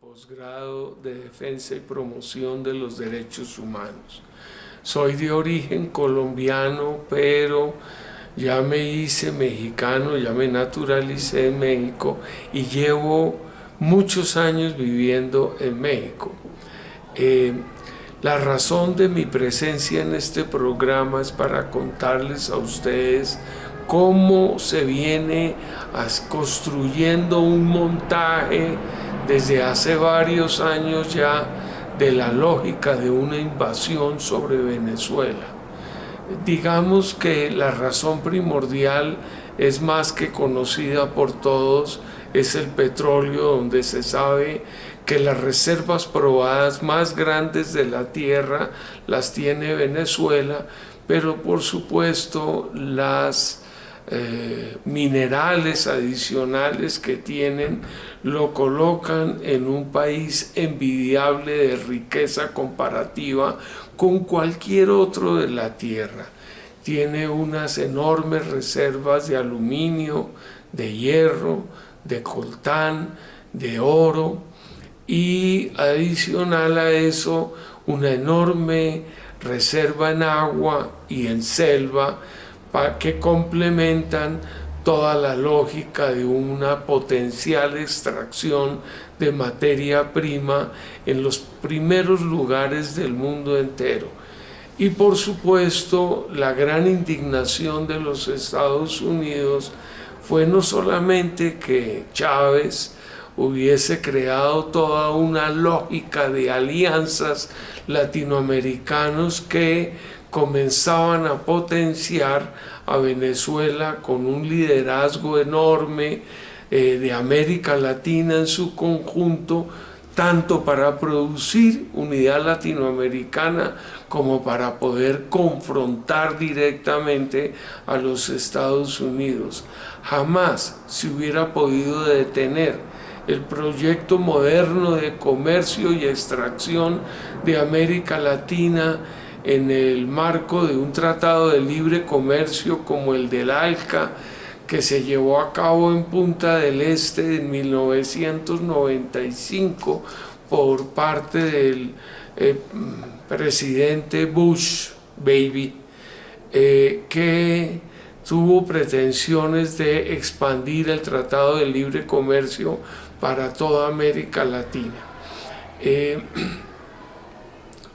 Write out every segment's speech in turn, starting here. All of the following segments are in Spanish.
posgrado de Defensa y Promoción de los Derechos Humanos. Soy de origen colombiano, pero ya me hice mexicano, ya me naturalicé en México y llevo muchos años viviendo en México. La razón de mi presencia en este programa es para contarles a ustedes cómo se viene construyendo un montaje desde hace varios años ya de la lógica de una invasión sobre Venezuela. Digamos que la razón primordial es más que conocida por todos, es el petróleo, donde se sabe que las reservas probadas más grandes de la tierra las tiene Venezuela, pero por supuesto las minerales adicionales que tienen lo colocan en un país envidiable de riqueza comparativa con cualquier otro de la tierra. Tiene unas enormes reservas de aluminio, de hierro, de coltán, de oro y adicional a eso una enorme reserva en agua y en selva que complementan toda la lógica de una potencial extracción de materia prima en los primeros lugares del mundo entero. Y por supuesto, la gran indignación de los Estados Unidos fue no solamente que Chávez hubiese creado toda una lógica de alianzas latinoamericanos que comenzaban a potenciar a Venezuela con un liderazgo enorme de América Latina en su conjunto, tanto para producir unidad latinoamericana como para poder confrontar directamente a los Estados Unidos. Jamás se hubiera podido detener el proyecto moderno de comercio y extracción de América Latina en el marco de un tratado de libre comercio como el del ALCA, que se llevó a cabo en Punta del Este en 1995 por parte del presidente Bush Baby, que tuvo pretensiones de expandir el Tratado de Libre Comercio para toda América Latina.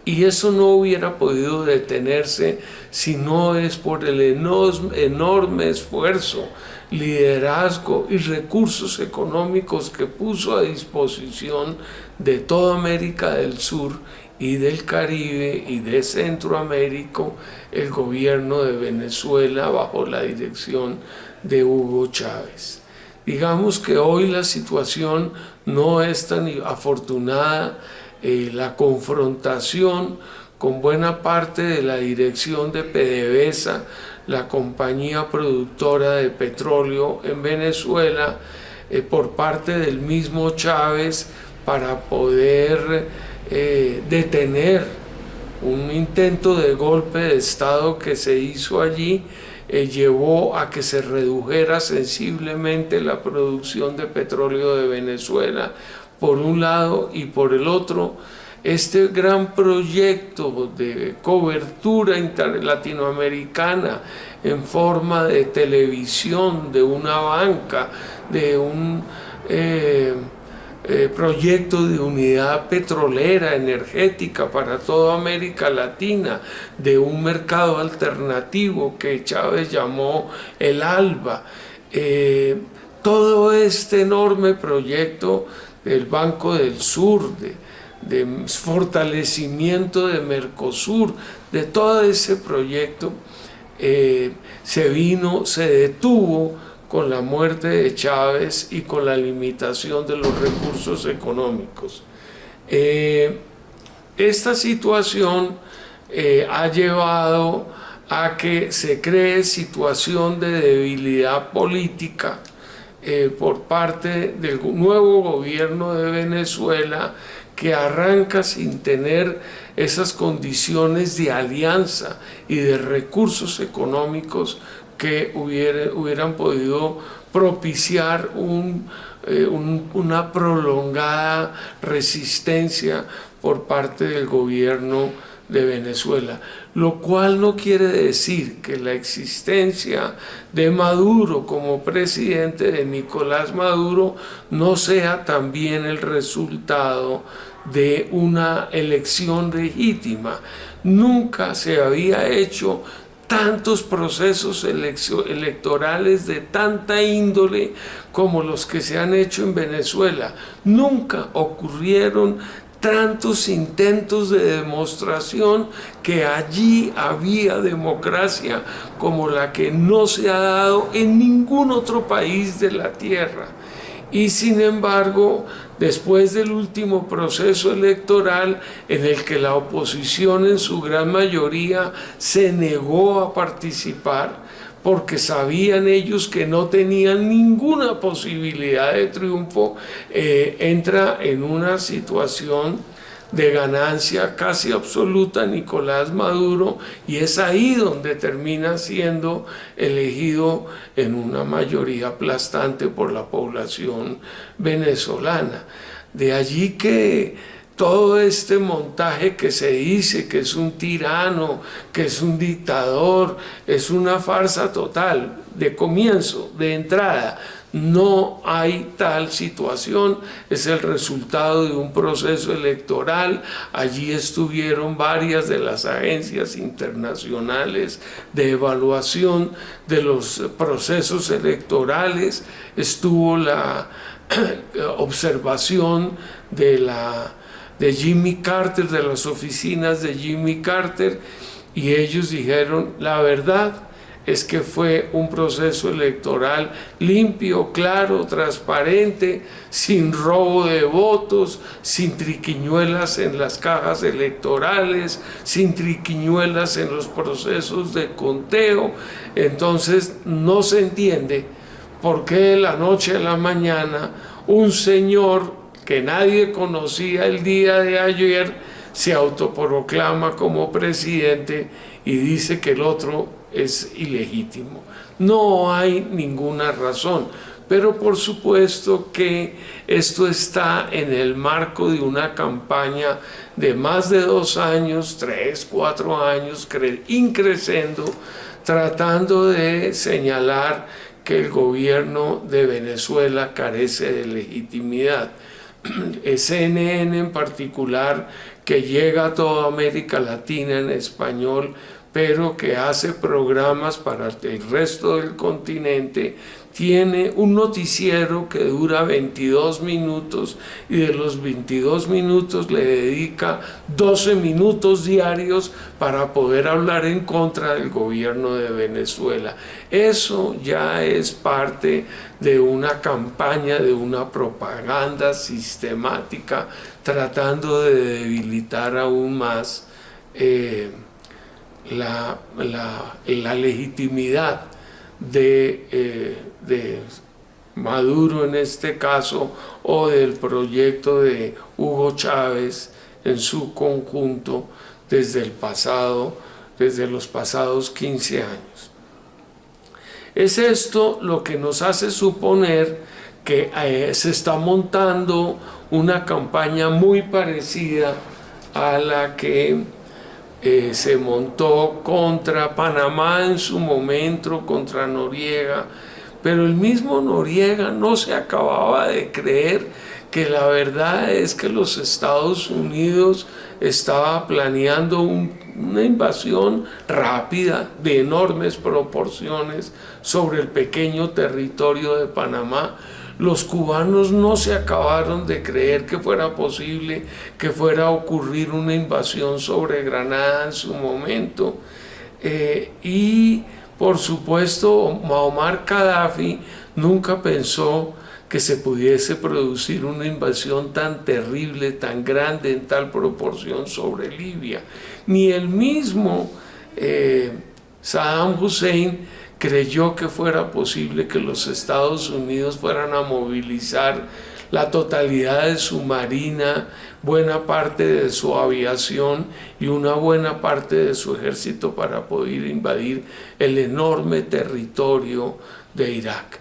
Y eso no hubiera podido detenerse si no es por el enorme esfuerzo, liderazgo y recursos económicos que puso a disposición de toda América del Sur y del Caribe y de Centroamérica el gobierno de Venezuela bajo la dirección de Hugo Chávez. Digamos que hoy la situación no es tan afortunada. La confrontación con buena parte de la dirección de PDVSA, la compañía productora de petróleo en Venezuela, por parte del mismo Chávez para poder detener un intento de golpe de Estado que se hizo allí, llevó a que se redujera sensiblemente la producción de petróleo de Venezuela, por un lado, y por el otro, este gran proyecto de cobertura latinoamericana en forma de televisión, de una banca, de un proyecto de unidad petrolera, energética para toda América Latina, de un mercado alternativo que Chávez llamó el ALBA. Todo este enorme proyecto del Banco del Sur, de fortalecimiento de Mercosur, de todo ese proyecto, se detuvo con la muerte de Chávez y con la limitación de los recursos económicos. Esta situación ha llevado a que se cree situación de debilidad política por parte del nuevo gobierno de Venezuela, que arranca sin tener esas condiciones de alianza y de recursos económicos que hubieran podido propiciar una prolongada resistencia por parte del gobierno de Venezuela, lo cual no quiere decir que la existencia de Maduro como presidente, de Nicolás Maduro, no sea también el resultado de una elección legítima. Nunca se había hecho tantos procesos electorales de tanta índole como los que se han hecho en Venezuela. Nunca ocurrieron tantos intentos de demostración que allí había democracia como la que no se ha dado en ningún otro país de la tierra. Y sin embargo, después del último proceso electoral en el que la oposición en su gran mayoría se negó a participar, porque sabían ellos que no tenían ninguna posibilidad de triunfo, entra en una situación de ganancia casi absoluta Nicolás Maduro, y es ahí donde termina siendo elegido en una mayoría aplastante por la población venezolana. De allí que todo este montaje que se dice que es un tirano, que es un dictador, es una farsa total, de comienzo, de entrada. No hay tal situación, es el resultado de un proceso electoral. Allí estuvieron varias de las agencias internacionales de evaluación de los procesos electorales, estuvo la observación de Jimmy Carter, de las oficinas de Jimmy Carter, y ellos dijeron: la verdad es que fue un proceso electoral limpio, claro, transparente, sin robo de votos, sin triquiñuelas en las cajas electorales, sin triquiñuelas en los procesos de conteo. Entonces no se entiende por qué de la noche a la mañana un señor que nadie conocía el día de ayer se autoproclama como presidente y dice que el otro es ilegítimo. No hay ninguna razón, pero por supuesto que esto está en el marco de una campaña de más de 2 años, 3, 4 años, increciendo, tratando de señalar que el gobierno de Venezuela carece de legitimidad. CNN en particular, que llega a toda América Latina en español, pero que hace programas para el resto del continente, tiene un noticiero que dura 22 minutos y de los 22 minutos le dedica 12 minutos diarios para poder hablar en contra del gobierno de Venezuela. Eso ya es parte de una campaña, de una propaganda sistemática tratando de debilitar aún más la legitimidad de Maduro en este caso, o del proyecto de Hugo Chávez en su conjunto desde los pasados 15 años. Es esto lo que nos hace suponer que se está montando una campaña muy parecida a la que se montó contra Panamá en su momento, contra Noriega, pero el mismo Noriega no se acababa de creer que la verdad es que los Estados Unidos estaba planeando una invasión rápida de enormes proporciones sobre el pequeño territorio de Panamá. Los cubanos no se acabaron de creer que fuera posible que fuera a ocurrir una invasión sobre Granada en su momento. Y por supuesto, Muammar Gaddafi nunca pensó que se pudiese producir una invasión tan terrible, tan grande, en tal proporción sobre Libia. Ni el mismo Saddam Hussein creyó que fuera posible que los Estados Unidos fueran a movilizar la totalidad de su marina, buena parte de su aviación y una buena parte de su ejército para poder invadir el enorme territorio de Irak.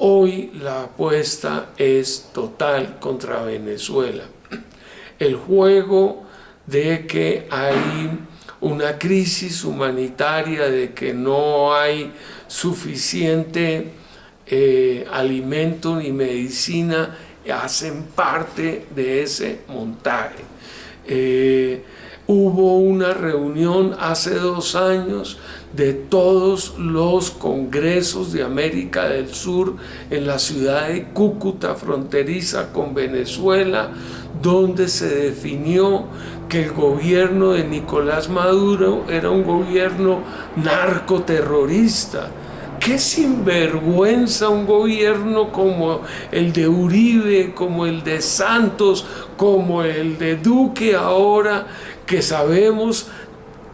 Hoy la apuesta es total contra Venezuela. El juego de que hay una crisis humanitaria, de que no hay suficiente alimento ni medicina, hacen parte de ese montaje. Hubo una reunión hace 2 años de todos los congresos de América del Sur en la ciudad de Cúcuta, fronteriza con Venezuela, donde se definió que el gobierno de Nicolás Maduro era un gobierno narcoterrorista. Qué sinvergüenza un gobierno como el de Uribe, como el de Santos, como el de Duque ahora, que sabemos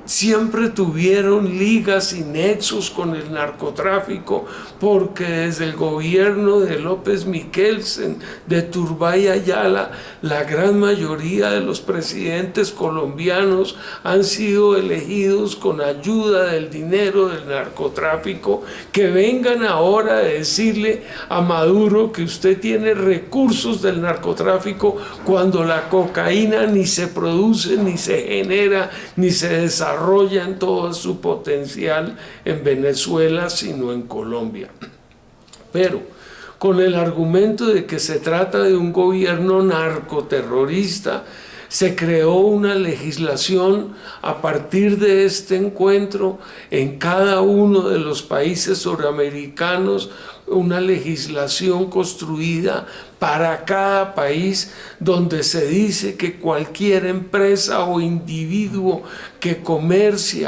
siempre tuvieron ligas y nexos con el narcotráfico, porque desde el gobierno de López Miquelsen, de Turbay Ayala, la gran mayoría de los presidentes colombianos han sido elegidos con ayuda del dinero del narcotráfico. Que vengan ahora a decirle a Maduro que usted tiene recursos del narcotráfico cuando la cocaína ni se produce, ni se genera, ni se desarrolla en todo su potencial en Venezuela, sino en Colombia. Pero con el argumento de que se trata de un gobierno narcoterrorista, se creó una legislación a partir de este encuentro en cada uno de los países suramericanos, una legislación construida para cada país, donde se dice que cualquier empresa o individuo que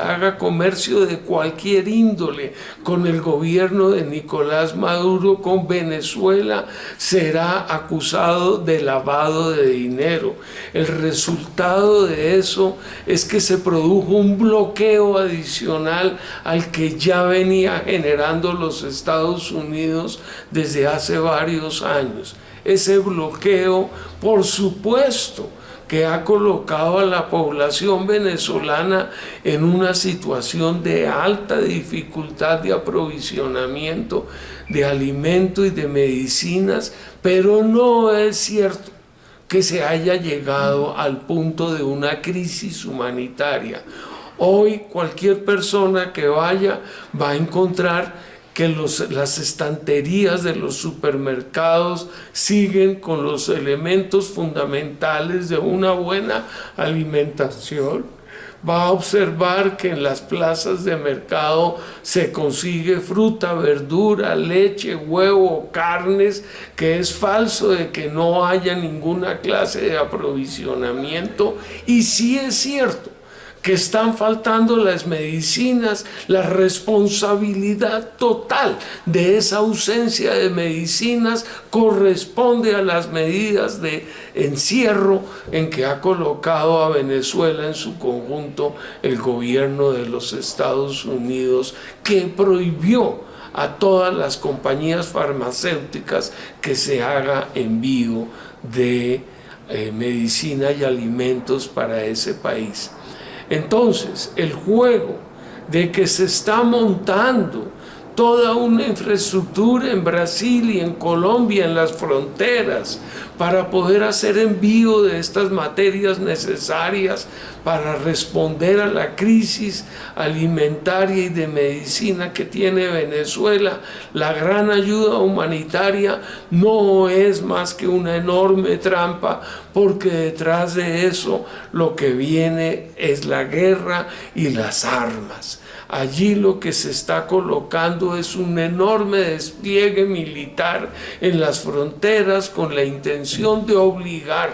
haga comercio de cualquier índole con el gobierno de Nicolás Maduro, con Venezuela, será acusado de lavado de dinero. El resultado de eso es que se produjo un bloqueo adicional al que ya venía generando los Estados Unidos desde hace varios años. Ese bloqueo, por supuesto, que ha colocado a la población venezolana en una situación de alta dificultad de aprovisionamiento de alimento y de medicinas, pero no es cierto que se haya llegado al punto de una crisis humanitaria. Hoy cualquier persona que vaya va a encontrar que las estanterías de los supermercados siguen con los elementos fundamentales de una buena alimentación. Va a observar que en las plazas de mercado se consigue fruta, verdura, leche, huevo, carnes, que es falso de que no haya ninguna clase de aprovisionamiento. Y sí es cierto que están faltando las medicinas. La responsabilidad total de esa ausencia de medicinas corresponde a las medidas de encierro en que ha colocado a Venezuela en su conjunto el gobierno de los Estados Unidos, que prohibió a todas las compañías farmacéuticas que se haga envío de medicina y alimentos para ese país. Entonces, el juego de que se está montando toda una infraestructura en Brasil y en Colombia, en las fronteras, para poder hacer envío de estas materias necesarias para responder a la crisis alimentaria y de medicina que tiene Venezuela. La gran ayuda humanitaria no es más que una enorme trampa, porque detrás de eso lo que viene es la guerra y las armas. Allí lo que se está colocando es un enorme despliegue militar en las fronteras con la intención de obligar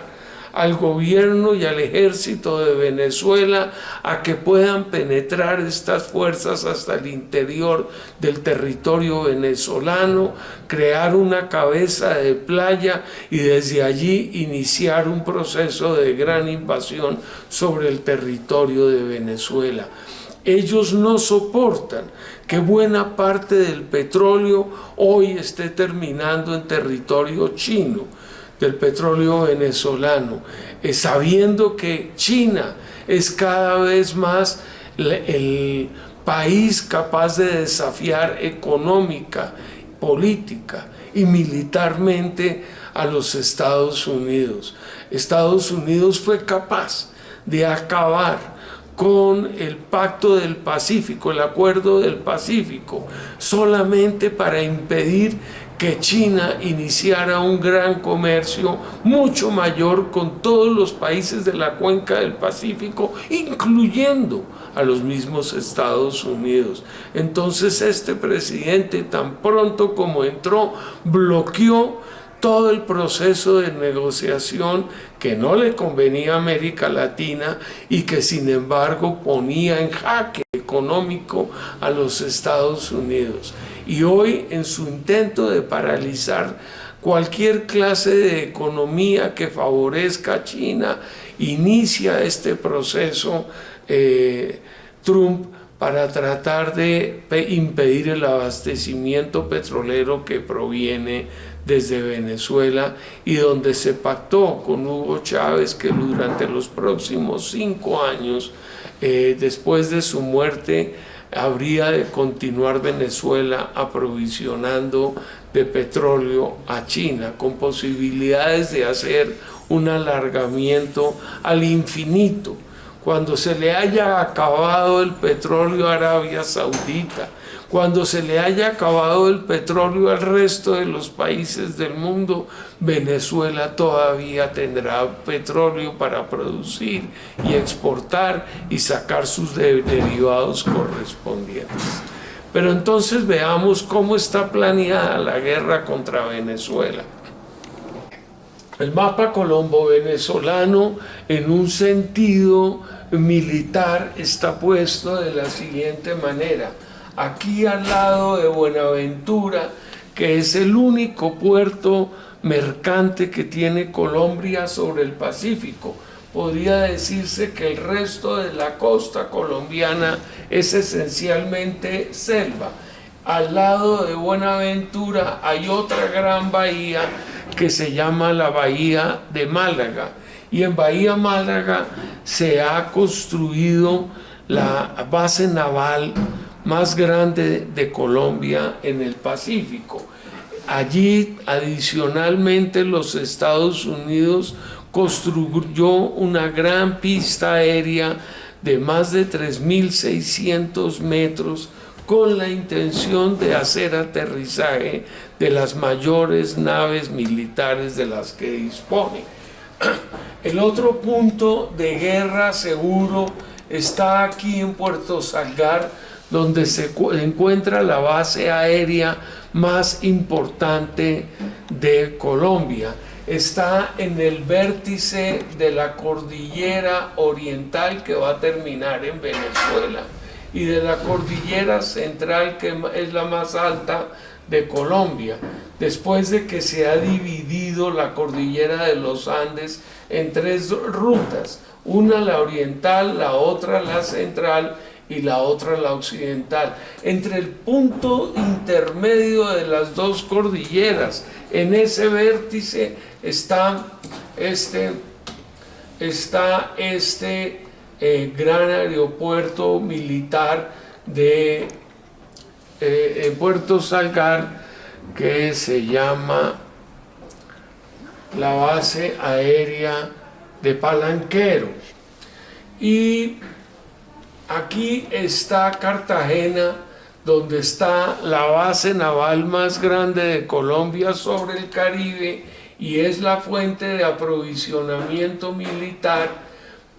al gobierno y al ejército de Venezuela a que puedan penetrar estas fuerzas hasta el interior del territorio venezolano, crear una cabeza de playa y desde allí iniciar un proceso de gran invasión sobre el territorio de Venezuela. Ellos no soportan que buena parte del petróleo hoy esté terminando en territorio chino, del petróleo venezolano, sabiendo que China es cada vez más el país capaz de desafiar económica, política y militarmente a los Estados Unidos. Estados Unidos fue capaz de acabar con el Pacto del Pacífico, el Acuerdo del Pacífico, solamente para impedir que China iniciara un gran comercio mucho mayor con todos los países de la cuenca del Pacífico, incluyendo a los mismos Estados Unidos. Entonces este presidente, tan pronto como entró, bloqueó todo el proceso de negociación que no le convenía a América Latina y que sin embargo ponía en jaque económico a los Estados Unidos. Y hoy, en su intento de paralizar cualquier clase de economía que favorezca a China, inicia este proceso Trump para tratar de impedir el abastecimiento petrolero que proviene desde Venezuela, y donde se pactó con Hugo Chávez que durante los próximos 5 años, después de su muerte, habría de continuar Venezuela aprovisionando de petróleo a China, con posibilidades de hacer un alargamiento al infinito. Cuando se le haya acabado el petróleo a Arabia Saudita, cuando se le haya acabado el petróleo al resto de los países del mundo, Venezuela todavía tendrá petróleo para producir y exportar y sacar sus derivados correspondientes. Pero entonces veamos cómo está planeada la guerra contra Venezuela. El mapa colombo-venezolano, en un sentido militar, está puesto de la siguiente manera. Aquí al lado de Buenaventura, que es el único puerto mercante que tiene Colombia sobre el Pacífico, podría decirse que el resto de la costa colombiana es esencialmente selva. Al lado de Buenaventura hay otra gran bahía que se llama la Bahía de Málaga, y en Bahía Málaga se ha construido la base naval más grande de Colombia en el Pacífico. Allí, adicionalmente, los Estados Unidos construyó una gran pista aérea de más de 3.600 metros con la intención de hacer aterrizaje de las mayores naves militares de las que dispone. El otro punto de guerra seguro está aquí en Puerto Salgar, donde se encuentra la base aérea más importante de Colombia. Está en el vértice de la cordillera oriental que va a terminar en Venezuela, y de la cordillera central, que es la más alta de Colombia, después de que se ha dividido la cordillera de los Andes en 3 rutas, una la oriental, la otra la central y la otra la occidental. Entre el punto intermedio de las 2 cordilleras, en ese vértice, está este gran aeropuerto militar de Puerto Salgar, que se llama la base aérea de Palanquero. Y aquí está Cartagena, donde está la base naval más grande de Colombia sobre el Caribe, y es la fuente de aprovisionamiento militar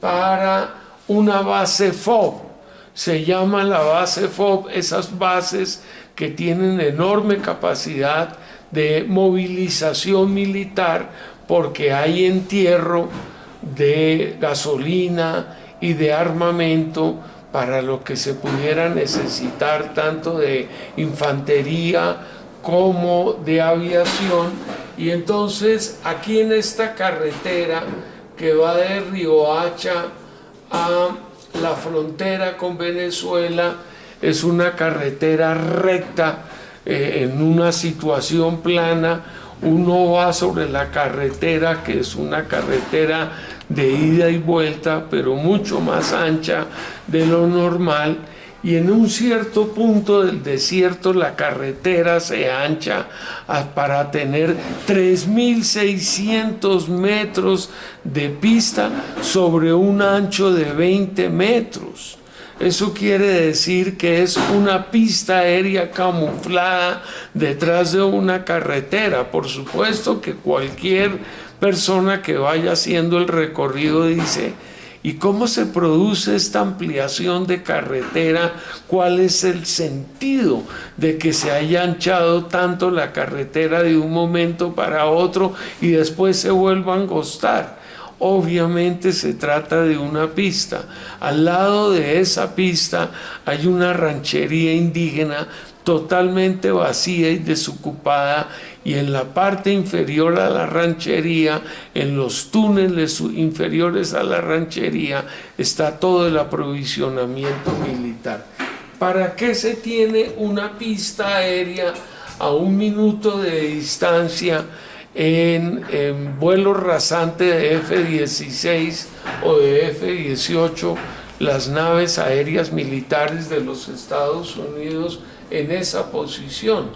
para una base FOB. Se llama la base FOB esas bases que tienen enorme capacidad de movilización militar, porque hay entierro de gasolina y de armamento para lo que se pudiera necesitar, tanto de infantería como de aviación. Y entonces aquí en esta carretera que va de Riohacha a la frontera con Venezuela, es una carretera recta, en una situación plana. Uno va sobre la carretera, que es una carretera de ida y vuelta, pero mucho más ancha de lo normal, y en un cierto punto del desierto la carretera se ancha para tener 3.600 metros de pista sobre un ancho de 20 metros. Eso quiere decir que es una pista aérea camuflada detrás de una carretera. Por supuesto que cualquier persona que vaya haciendo el recorrido dice: ¿y cómo se produce esta ampliación de carretera? ¿Cuál es el sentido de que se haya anchado tanto la carretera de un momento para otro y después se vuelva a angostar? Obviamente se trata de una pista. Al lado de esa pista hay una ranchería indígena totalmente vacía y desocupada, y en la parte inferior a la ranchería, en los túneles inferiores a la ranchería, está todo el aprovisionamiento militar. ¿Para qué se tiene una pista aérea a 1 minuto de distancia en vuelos rasantes de F-16 o de F-18, las naves aéreas militares de los Estados Unidos en esa posición?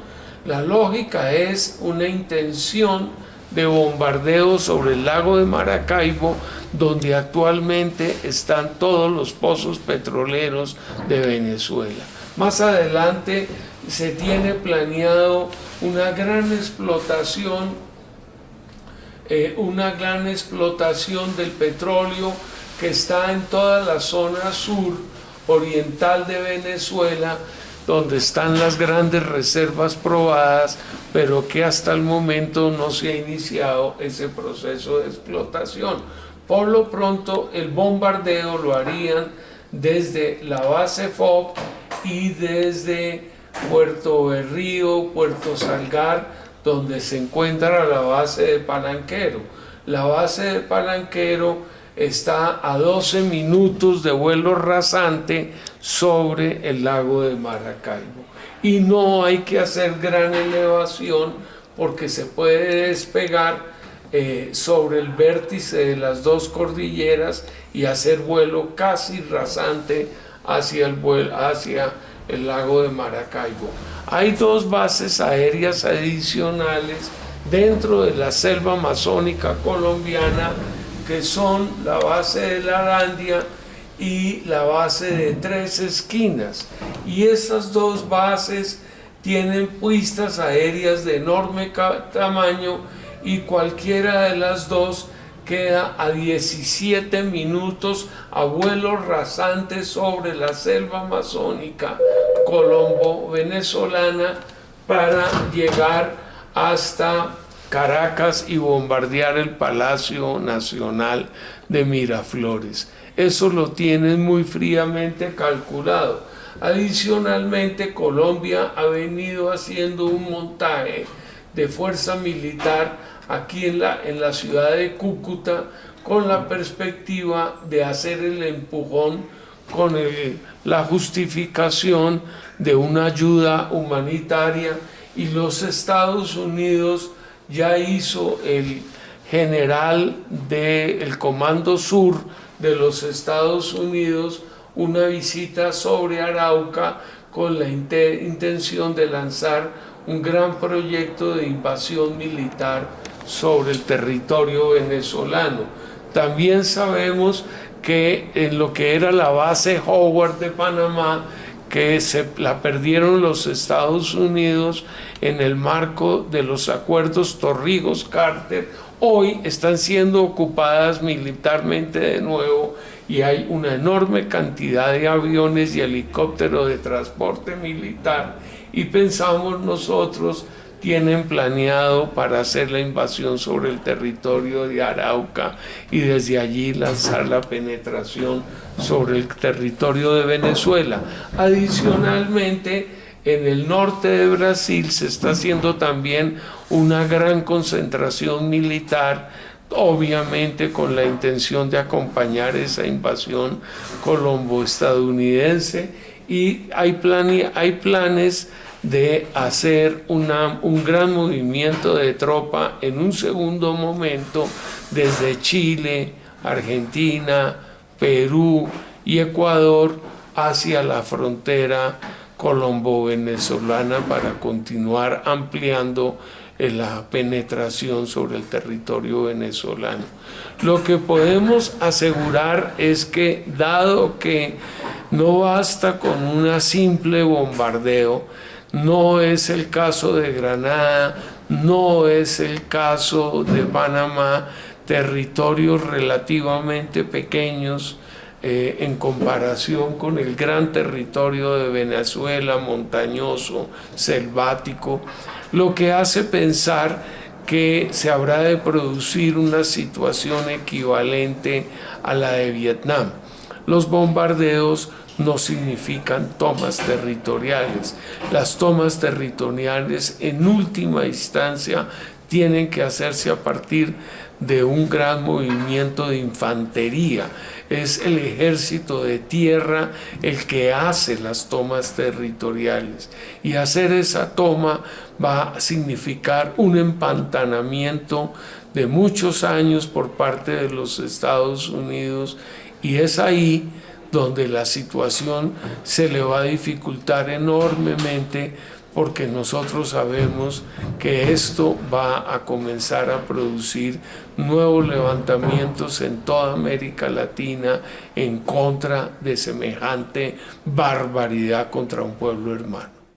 La lógica es una intención de bombardeo sobre el lago de Maracaibo, donde actualmente están todos los pozos petroleros de Venezuela. Más adelante se tiene planeado una gran explotación del petróleo que está en toda la zona sur oriental de Venezuela, donde están las grandes reservas probadas, pero que hasta el momento no se ha iniciado ese proceso de explotación. Por lo pronto, el bombardeo lo harían desde la base FOB y desde Puerto Berrío, Puerto Salgar, donde se encuentra la base de Palanquero. La base de Palanquero está a 12 minutos de vuelo rasante sobre el lago de Maracaibo. Y no hay que hacer gran elevación porque se puede despegar sobre el vértice de las dos cordilleras y hacer vuelo casi rasante hacia el lago de Maracaibo. Hay 2 bases aéreas adicionales dentro de la selva amazónica colombiana, que son la base de La Arandia y la base de Tres Esquinas. Y estas 2 bases tienen pistas aéreas de enorme tamaño, y cualquiera de las 2 queda a 17 minutos a vuelo rasante sobre la selva amazónica colombo-venezolana para llegar hasta Caracas y bombardear el Palacio Nacional de Miraflores. Eso lo tienen muy fríamente calculado. Adicionalmente, Colombia ha venido haciendo un montaje de fuerza militar aquí en la ciudad de Cúcuta, con la perspectiva de hacer el empujón con la justificación de una ayuda humanitaria, y los Estados Unidos ya hizo el general del Comando Sur de los Estados Unidos una visita sobre Arauca con la intención de lanzar un gran proyecto de invasión militar sobre el territorio venezolano. También sabemos que en lo que era la base Howard de Panamá, que la perdieron los Estados Unidos en el marco de los acuerdos Torrijos-Carter, hoy están siendo ocupadas militarmente de nuevo, y hay una enorme cantidad de aviones y helicópteros de transporte militar, y pensamos nosotros tienen planeado para hacer la invasión sobre el territorio de Arauca y desde allí lanzar la penetración sobre el territorio de Venezuela. Adicionalmente, en el norte de Brasil se está haciendo también una gran concentración militar, obviamente con la intención de acompañar esa invasión colombo-estadounidense, y hay planes de hacer un gran movimiento de tropa en un segundo momento desde Chile, Argentina, Perú y Ecuador hacia la frontera colombo-venezolana para continuar ampliando la penetración sobre el territorio venezolano. Lo que podemos asegurar es que, dado que no basta con un simple bombardeo, no es el caso de Granada, no es el caso de Panamá, territorios relativamente pequeños en comparación con el gran territorio de Venezuela, montañoso, selvático, lo que hace pensar que se habrá de producir una situación equivalente a la de Vietnam. Los bombardeos no significan tomas territoriales. Las tomas territoriales en última instancia tienen que hacerse a partir de un gran movimiento de infantería. Es el ejército de tierra el que hace las tomas territoriales, y hacer esa toma va a significar un empantanamiento de muchos años por parte de los Estados Unidos, y es ahí donde la situación se le va a dificultar enormemente, porque nosotros sabemos que esto va a comenzar a producir nuevos levantamientos en toda América Latina en contra de semejante barbaridad contra un pueblo hermano.